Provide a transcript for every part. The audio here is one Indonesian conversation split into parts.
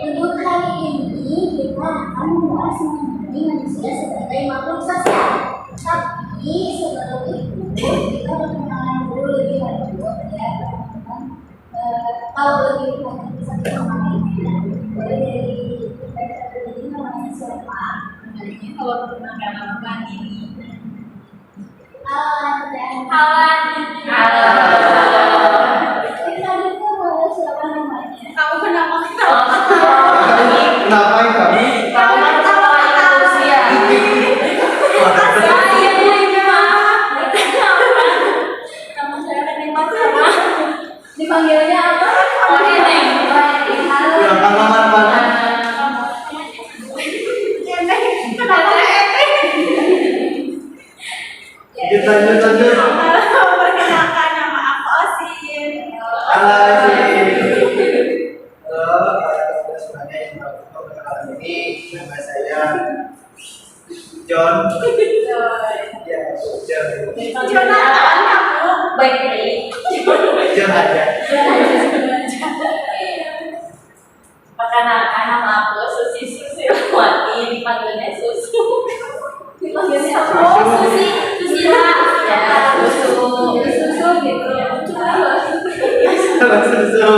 untuk kali ini kita akan membahas mengenai manusia sebagai makhluk sosial. Tapi sebelum itu kita perkenalan dulu lebih lanjut ya teman-teman. Tahu lebih lanjut satu sama lainnya. Mulai dari kita ini namanya siapa? Namanya kalau perkenalkan nama ini. Halo. Halo. Kita juga boleh siapa namanya? Kamu kenapa Kenapa kami? Kamu kenapa usia? Saya ini mah. Nama saya kan Dipanggilnya apa? Oh ini. Halo. Kurang pengalaman mana? Lanjut. Perkenalkan nama aku Osin. Halo semuanya yang baru perkenalan ini, nama saya John. Ya, John. Jonathan kamu baik. John aja. Perkenalkan nama aku Susi Susilawati, dipanggilnya Susu. Dipanggilnya apa? Oh, Susila. Ya, Susu gitu. Halo Susu.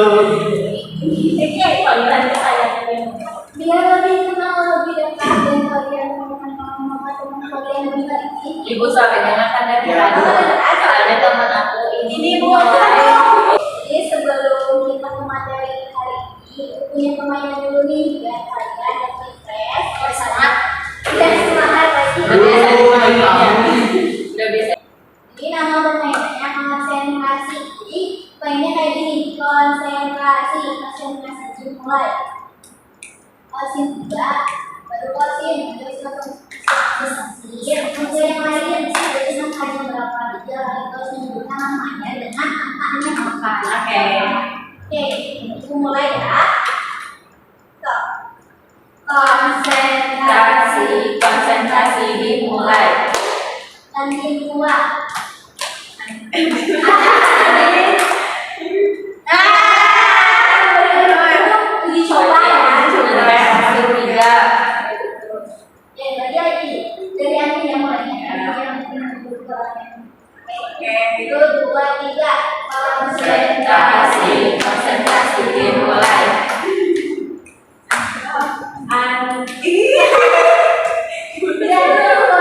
Ini panggilan kesayangan. Biar lebih kenal lebih dekat dan kalian mengenal teman kalian lebih lagi. Ibu sampai dengarkan dari radio. Soalnya teman aku ini Jadi sebelum kita ke materi hari ini, punya permainan dulu nih biar kalian lebih fresh, bersemangat, dan semangat lagi. Udah bisa. Jadi nama permainannya konsentrasi. Jadi mainnya kayak gini, konsentrasi dimulai. Osin 3, baru osin, terus untuk yang lain sebenarnya hanya berapa aja, terus menyebutkan namanya dengan angkanya apa. Oke, kita mulai ya. Konsentrasi dimulai. Dan dimulai. Dicoba ya. Lagi dari aku yang mulainya. Itu 2, 3. Konsentrasi dimulai.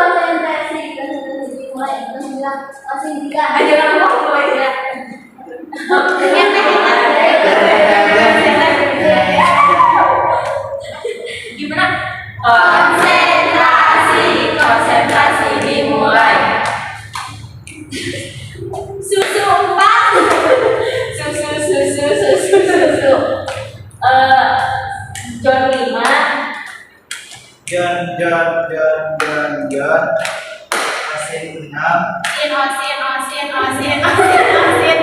Konsentrasi dimulai. Terus bilang osin 3. Gimana? Konsentrasi dimulai. Susu 4. Susu. John 5. John. Asin 6. Osin.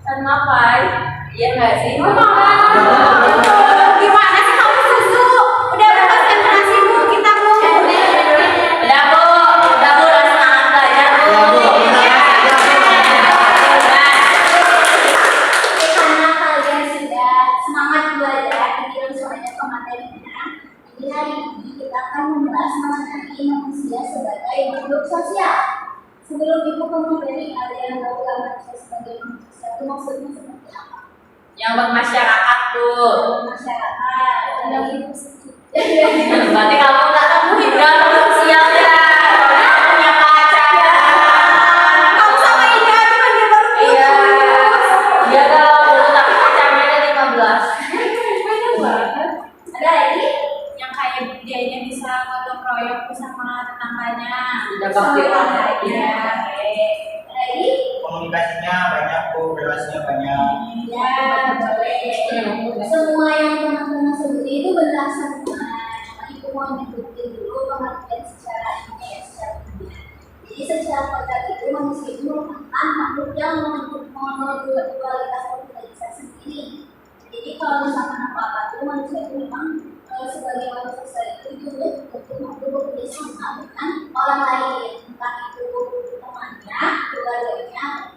Kenapa? Iya nggak sih? Gimana sih kamu Susu? Udah konsentrasi bu, kita bu. Udah bu, udah semangat belajar bu. Karena kalian sudah semangat belajar, jadi langsung aja ke materinya. Jadi hari ini kita akan membahas mengenai manusia sebagai makhluk sosial. Sebelum ibu ke materi, ada yang tahu nggak manusia sebagai makhluk sosial itu maksudnya seperti apa? Yang bermasyarakat tuh. Masyarakat, ada ibu Berarti kamu nggak temuin dalam sosialnya. Punya pacar. Kamu sama Ida cuma dia baru putus. Iya. Dia gaul tapi pacarnya ada 15. Ada lagi? Yang kayak dianya bisa gotong royong sama tetangganya. Udah bakti aja. Ada lagi? Komunikasinya banyak, relasinya banyak. Ya, boleh. Semua yang teman-teman sebut itu benar semua. Cuma ibu mau nyebutin dulu pengertian secara ini ya, secara dunia. Jadi secara kodrat itu manusia itu merupakan makhluk yang mengandung dualitas bisa sendiri. Jadi kalau misalkan apa-apa itu manusia itu memang sebagai makhluk sosial itu untuk mampu bekerja sama dengan orang lain, entah itu temannya, keluarganya,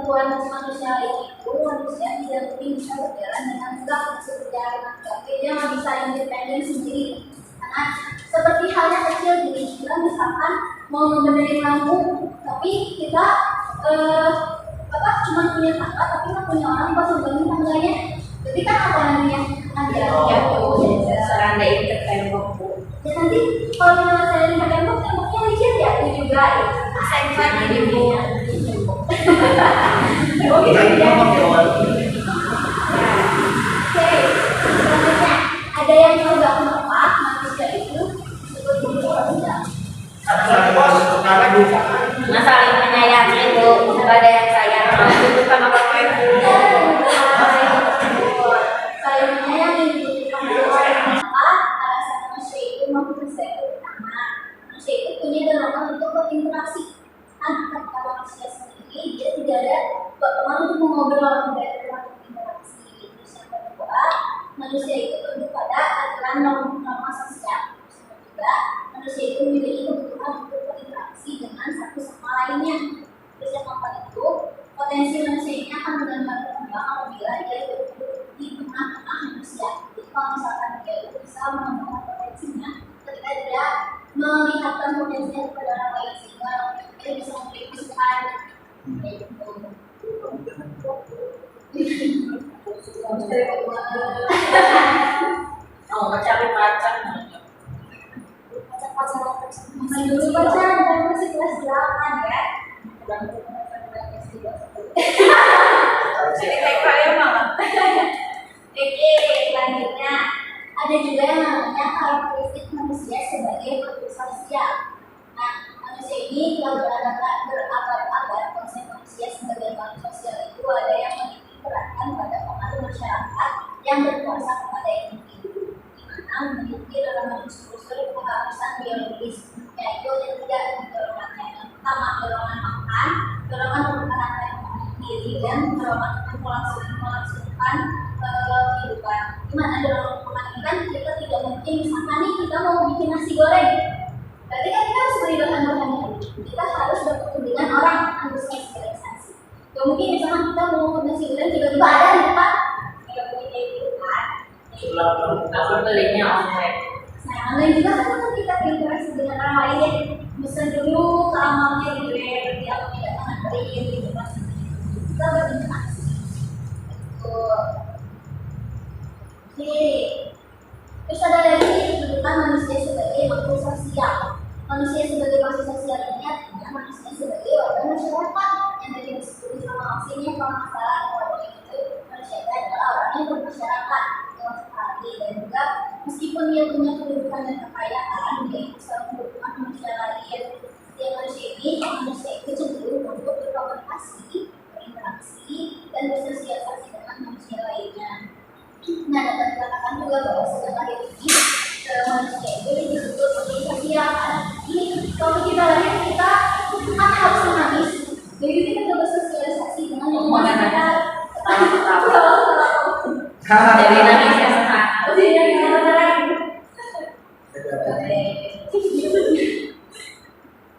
kemampuan manusia itu manusia tidak mungkin bisa berjalan dengan tegak sejalan tapi dia nggak bisa independen sendiri karena seperti halnya kecil gini kita misalkan mau membenerin lampu tapi kita cuma punya tangga tapi nggak punya orang pas membenerin tangganya jadi kan apa namanya ada Ya tuh, seranda itu tembok bu. ya nanti kalau misalnya saya lihat temboknya licin ya itu juga saya buat ini tembok. Oh gitu ya. Oke, selanjutnya ada yang juga kenapa manusia itu sebetulnya orang tidak. Nah saling menyayangi bu, nggak ada yang sayang. Itu kan apa Saling menyayangi bukan orang kenapa alasan manusia itu manusia itu pertama manusia itu punya dorongan untuk berinteraksi. Kata manusia sendiri dia tidak ada dorongan untuk mengobrol tidak ada interaksi. Terus yang kedua manusia itu tunduk pada aturan norma sosial. Juga manusia itu memiliki kebutuhan untuk berinteraksi dengan satu sama lainnya. Terus yang keempat itu potensi manusia ini akan benar-benar berkembang apabila dia duduk di tengah-tengah manusia. Jadi kalau misalkan dia itu bisa mengembangkan potensinya ketika dia melihatkan potensinya kepada orang lain sehingga dia bisa memberi masukan. Oh, mencari pacar. Dulu pacaran kan masih kelas 8 ya. Oke, selanjutnya ada juga yang namanya karakteristik manusia sebagai makhluk sosial. Nah, manusia ini telah berabad-abad konsep manusia sebagai makhluk sosial itu ada yang menitikberatkan pada pengaruh masyarakat yang berkuasa kepada individu, di mana memiliki dorongan unsur-unsur keharusan biologis, yaitu yang tidak dorongan yang pertama dorongan makan, dorongan mempertahankan diri dan dorongan untuk melangsungkan kehidupan. Gimana dorongan makan ini kan kita tidak mungkin misalkan nih kita mau bikin nasi goreng, berarti kan kita harus beli bahan-bahannya. Kita harus bertemu dengan orang harus sosialisasi. Gak mungkin misalkan kita mau nasi goreng tiba-tiba ada di depan, nggak mungkin kayak gitu kan. Aku belinya online. Nah, online juga kan kita berinteraksi dengan orang lain ya. Pesan dulu ke amalnya gitu ya, berarti aku tidak akan beri gitu kan. Kita berinteraksi. Oke. Terus ada lagi kedudukan manusia sebagai makhluk sosial. Manusia sebagai makhluk sosial ini artinya manusia sebagai warga masyarakat yang tadi disebut sama maksudnya kalau masalah kalau itu manusia itu adalah orang yang bermasyarakat yang sekali dan juga meskipun dia punya kedudukan dan kekayaan dia bisa membutuhkan manusia lain. Setiap manusia itu cenderung untuk berkomunikasi, berinteraksi dan bersosialisasi dengan manusia lainnya. Nah, dapat dikatakan juga bahwa sejak lahir ini manusia itu disebut sebagai sosial. Ini kalau kita lahir kita kan harus menangis. Jadi kita coba sosialisasi dengan yang kita Jadi nangis ya senang.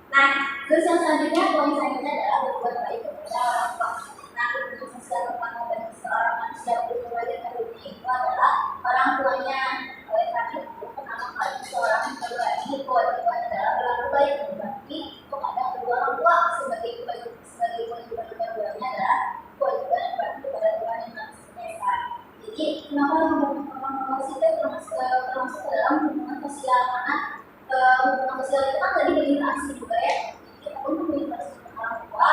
Nah, terus yang selanjutnya poin selanjutnya adalah berbuat baik kepada orang tua. Nah, kebutuhan sosial pertama dan seorang manusia untuk wajar dunia itu adalah orang tuanya. Oleh karena itu, pertama kali seorang yang berbagi kewajiban adalah berlaku baik berbagi kepada kedua orang tua sebagai kewajiban keduanya adalah kewajiban berbagi kepada Tuhan yang Maha Esa. Jadi, kenapa orang tua itu termasuk dalam hubungan sosial karena hubungan sosial itu kan tadi berinteraksi juga ya. Kita pun berinteraksi dengan orang tua,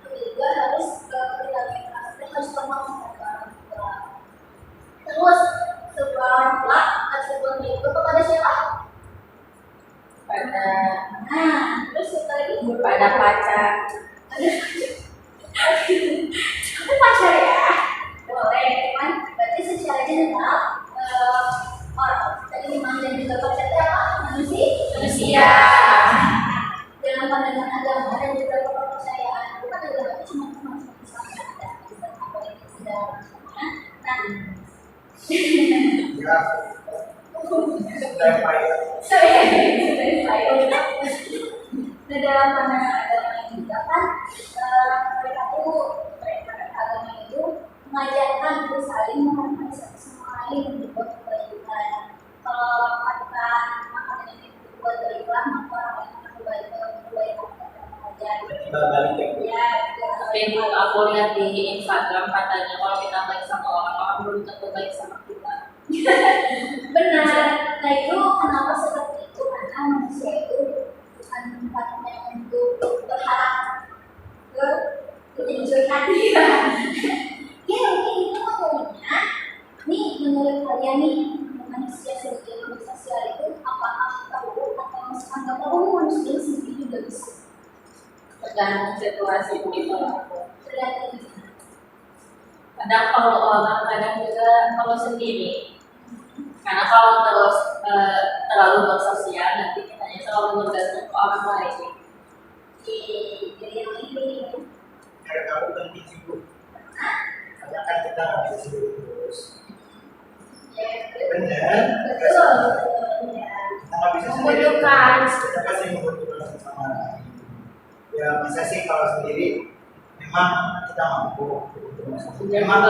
kita juga harus ketika berinteraksi harus hormat kepada orang tua. Terus sebuah orang tua harus berbuat baik kepada siapa? Pada Terus setelah itu pada pacar. Tapi pacar ya, boleh kan? Berarti secara general orang tadi memang dan juga pacar itu apa? Manusia. Dalam pandangan agama dan juga kepercayaan itu kan agama itu cuma misalnya ada apa yang sudah nah dalam pandangan agama ini juga kan mereka tuh mereka mengajarkan itu saling menghargai satu sama lain untuk berbuat kebaikan. Kalau katakan makanan ini berbuat baiklah, maka orang lain akan berbuat kebaikan. Kita balik ya. Ya, Tapi Bu, aku lihat di Instagram katanya kalau kita baik sama orang belum tentu baik sama kita. benar. Nah itu kenapa seperti itu? Karena manusia itu bukan tempatnya untuk berharap ke enjoy hati. Ya mungkin itu makanya. Nih menurut kalian nih manusia sebagai makhluk sosial itu apakah tahu atau masih anggap manusia sendiri juga bisa? Tergantung situasi gitu. Tergantung. Kadang kalau orang kadang juga kalau sendiri. Karena kalau terus terlalu bersosial nanti kitanya selalu bergantung ke orang lain. Jadi yang ini Kayak kamu penting sih Bu. Karena kan kita nggak bisa sendiri terus. Benar. betul. Kita nggak bisa sendiri. Membutuhkan. Kita pasti membutuhkan sama lain. Ya masa sih kalau sendiri memang kita mampu. Emang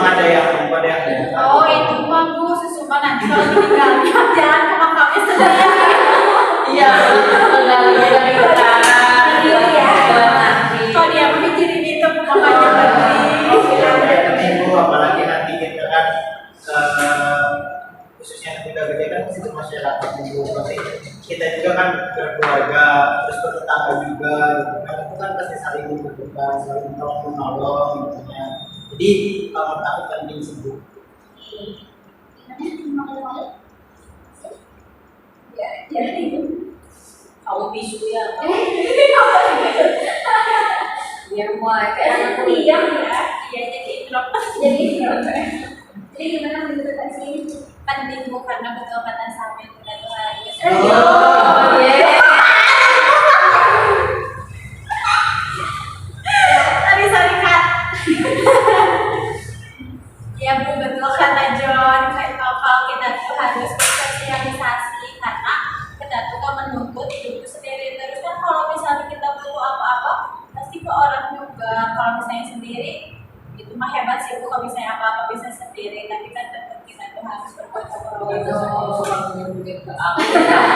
ada yang mampu, ada yang tidak. Oh itu mah Bu, sesuma nanti kalau meninggal jangan ke makamnya sendiri. Iya, menggali dari utara. Kalau dia memikirin itu makamnya lagi. Ibu apalagi nanti kita kan khususnya yang udah gede kan itu masyarakat ibu pasti kita juga kan berkeluarga terus bertetangga juga gitu kan itu kan pasti saling membutuhkan saling tolong menolong gitu ya. Jadi kalau takut penting sembuh. Kamu bisu ya? Biar mulai kayak anak diam ya. Iya jadi drop. Jadi gimana menurut sih? Penting Bu karena betul-betul sampai dengan Tuhan. Oh, yeah. Tadi sorry Kak. Ya Bu betul kata John. Kalau kita tuh harus bersosialisasi karena kita tuh kan menuntut hidup sendiri terus kan kalau misalnya kita butuh apa-apa pasti ke orang juga. Kalau misalnya sendiri itu mah hebat sih Bu kalau misalnya apa-apa bisa sendiri tapi kan tetap kita tuh harus berbuat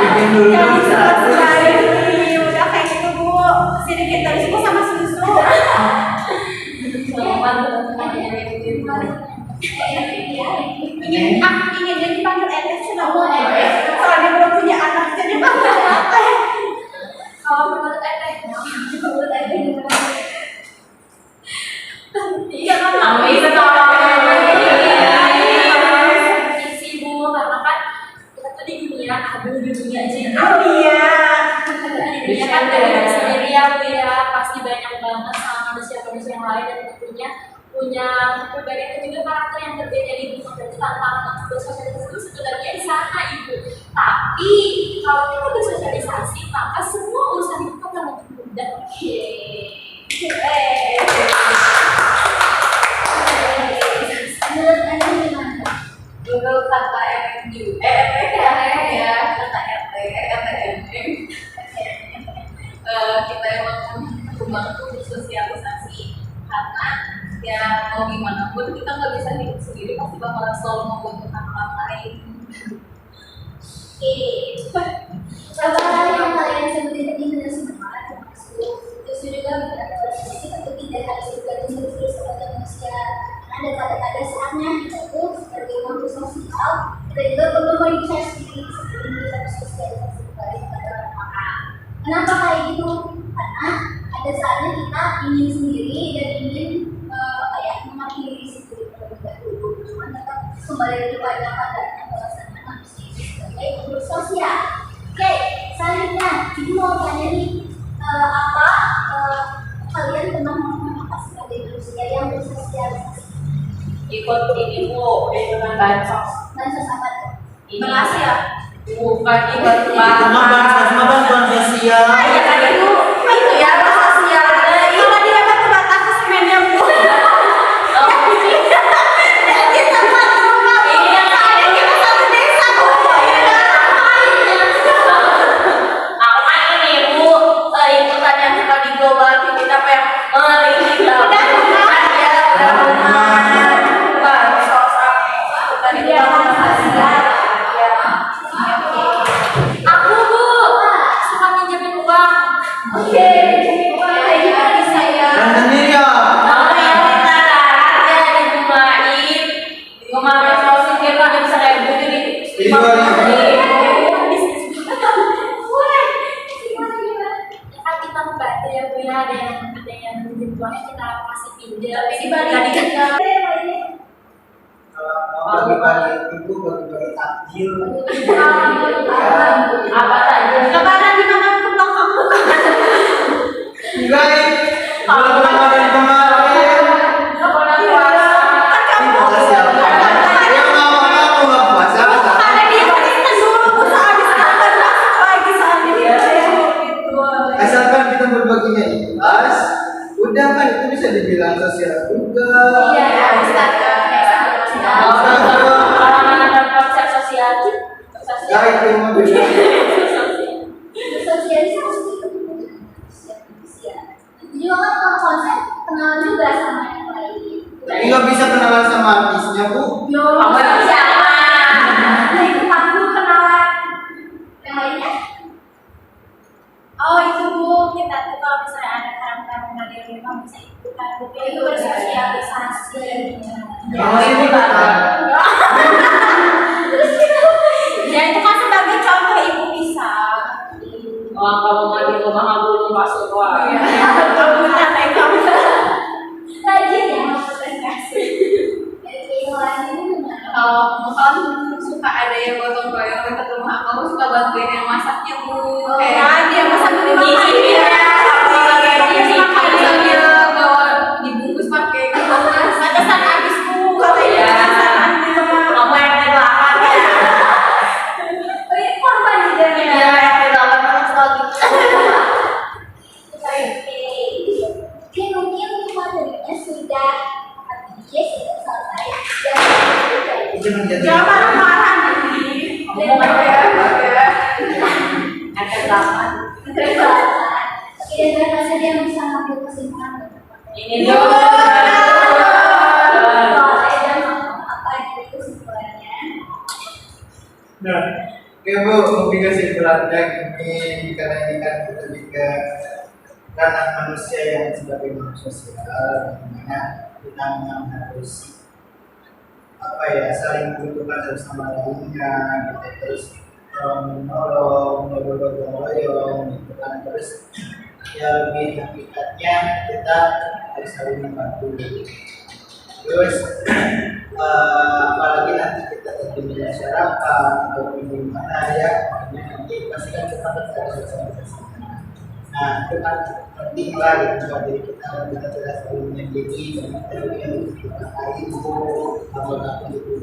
Izin dulu yang dong, bisa Sa. sekali udah kayak gitu Bu sedikit dari situ sama susu ingin jadi panggil Etes kenapa soalnya belum punya anak jadi panggil Etes Kalau menurut Teteh, menurut Teteh gimana? iya kan Kamu bisa isi Bu, karena kan kita tuh di dunia, di dunia aja. oh iya Dunia kan dari diri sendiri ya Bu ya, pasti banyak banget sama manusia-manusia yang lain dan tentunya punya kepribadian juga karakter yang berbeda di dunia dan tantangan untuk bersosialisasi itu sebenarnya di sana Ibu. Tapi kalau kita bersosialisasi maka semua urusan itu akan lebih mudah. Menurut Anda gimana? Google kata RMU, ya kata RT, kita emang berkembang tuh bersosialisasi karena ya mau gimana pun kita nggak bisa hidup sendiri pasti bakalan selalu membutuhkan orang lain. Coba yang kalian sebutin tadi benar semua termasuk terus juga kita tuh tidak harus bergantung terus kepada manusia. Ada pada saatnya kita tuh sebagai makhluk sosial kita juga perlu modifikasi diri sebelum kita bersosialisasi kembali kepada orang. Kenapa kayak gitu? Karena ada saatnya kita ingin sendiri dan ingin mengakhiri diri sendiri terlebih dahulu. Cuman tetap kembali kepada kadarnya bahwasanya manusia itu sebagai makhluk sosial. Oke, selanjutnya ibu mau tanya nih kalian pernah melakukan apa sebagai manusia yang bersosialisasi? Ikut ini Bu, dengan bansos. Bansos apa tuh? Ini beras ya bukan ikut Cuma bantuan sosial. iya kan itu ya sosial kalau dia dapat terbatas semennya Bu kita satu rumah soalnya kita satu desa Bu apa ini Bu, ikutan yang suka di global kita pengen melingkar. udah rumah Udah rumah. Dan sendiri ya. Mau yang kita aja dibumain. Kemarin mau sikir kan bisa kayak gitu di Jadi 2000. Kan kita membantu ya Bu ya, ada yang berjuangnya kita kasih pinjam. Tapi dibalikin. Kalau mau bagi-bagi itu bagi-bagi takjil. apa saja. Lebaran di mana ke belakang? Guys, kalau Ramadan kemarin Kalau puasa. kita siapa? Ya mau nggak puasa. Karena dia Kristen dulu, terus habis makan masuk lagi soalnya. Asalkan kita berbaginya ikhlas, udah kan itu bisa dibilang sosial juga. Iya, ya, Ustaz. Orang ada konsep sosial. Ya itu mah beda. Sosialisasi juga kan kalau konsep kenal juga sama yang lain. Tapi nggak bisa kenalan sama artisnya Bu. Yo, Kamu itu siapa? Nah, itu aku kenalan yang lainnya. Oh itu Bu, kita tuh kalau misalnya ada tamu-tamu dari rumah bisa ikutan Bu. Itu bersosialisasi. Oh ini kan. Ya itu kan sebagai contoh ibu bisa. Oh, kalau mau di rumah nggak boleh masuk wah. Kemudian naik kamu. Rajin ya presentasi. Yang lain itu gimana? Kalau kan suka ada yang gotong royong dekat rumah aku suka bantuin yang masaknya Bu. Kayak dia masak di mana Nyicipin ya. Makan sambil bawa dibungkus pakai gelas. Batasan habis Bu katanya. Ya. Kamu yang di belakang ya. Oh ini korban juga Ya, ya. yang di belakang terus lagi. Oke, mungkin materinya sudah habis, sudah selesai. Dan Itu menjadi. Jangan marah-marah nih. Ngomong aja. Ada delapan. Oke, dan terima kasih yang bisa mengambil kesimpulan. Ini dia. Boleh dan apa dari kesimpulannya? Nah, oke Bu, mungkin kesimpulannya gini, karena ini kan kita juga ranah manusia yang sebagai makhluk sosial, dimana kita memang harus apa ya saling membutuhkan satu sama lainnya, gitu. Terus menolong, bergotong royong, gitu kan. Terus ya lebih hakikatnya kita harus saling membantu. Terus apalagi nanti kita terjun di masyarakat atau di mana ya, nanti pasti kan kita harus sosialisasi. Nah itu kan penting lah gitu buat diri kita tidak selalu menyendiri dan kita juga yang kita lain itu apa itu.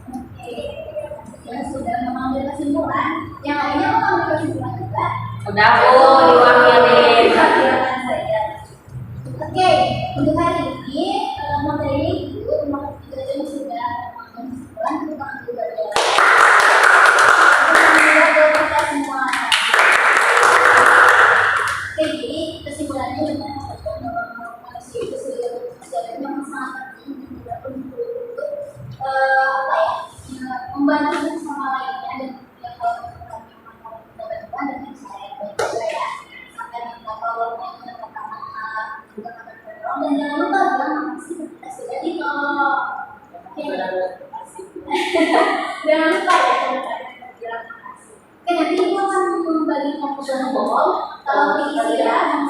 Oke, yang sudah mengambil kesimpulan, yang lainnya mau mengambil kesimpulan juga. Udah Bu, diwakilin. Silakan saja. Oke, untuk hari ini materi itu terima kasih juga yang sudah mengambil kesimpulan tentang budaya. Kita semua. Oke, jadi kesimpulannya dengan manusia itu sebenarnya memang sangat penting dan tidak perlu untuk apa ya membantu satu sama lainnya dan yang kalau memang kita bantuan dengan cara yang baik juga ya sampai minta tolong minta maaf juga kata tolong dan jangan lupa bilang makasih ketika sudah ditolong. Oke, jangan lupa ya cara bilang makasih. Oke, nanti ibu akan membagikan foto bom kalau diisi ya.